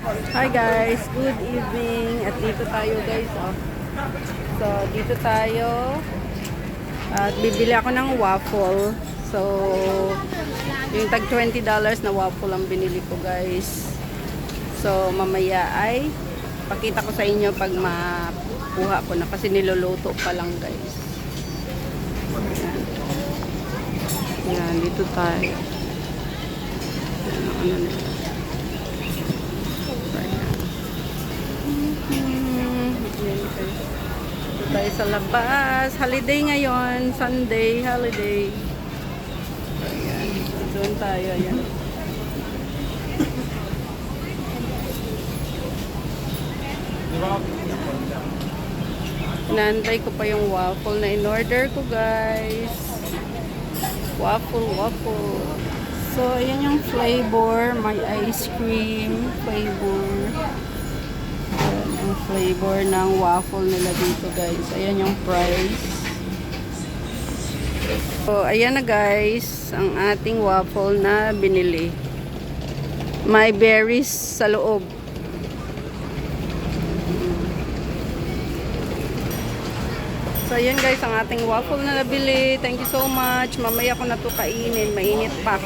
Hi guys, good evening. At dito tayo guys, oh. So, dito tayo. At bibili ako ng waffle. So, yung tag $20 na waffle ang binili ko guys. So, mamaya ay pakita ko sa inyo pag makuha ko na kasi niluluto pa lang guys. Ayan. Ayan, dito tayo. Ayan, ano nila. Dito tayo sa labas. Holiday ngayon. Sunday, holiday. Ayan. Doon tayo. Ayan. Inaantay ko pa yung waffle na in-order ko, guys. Waffle, waffle. So, ayan yung flavor. May ice cream flavor. Ayan yung flavor ng waffle nila dito, guys. Ayan yung price. So, ayan na, guys. Ang ating waffle na binili. May berries sa loob. So, ayan guys, ang ating waffle na nabili. Thank you so much. Mamaya ko na ito kainin. Mainit pa.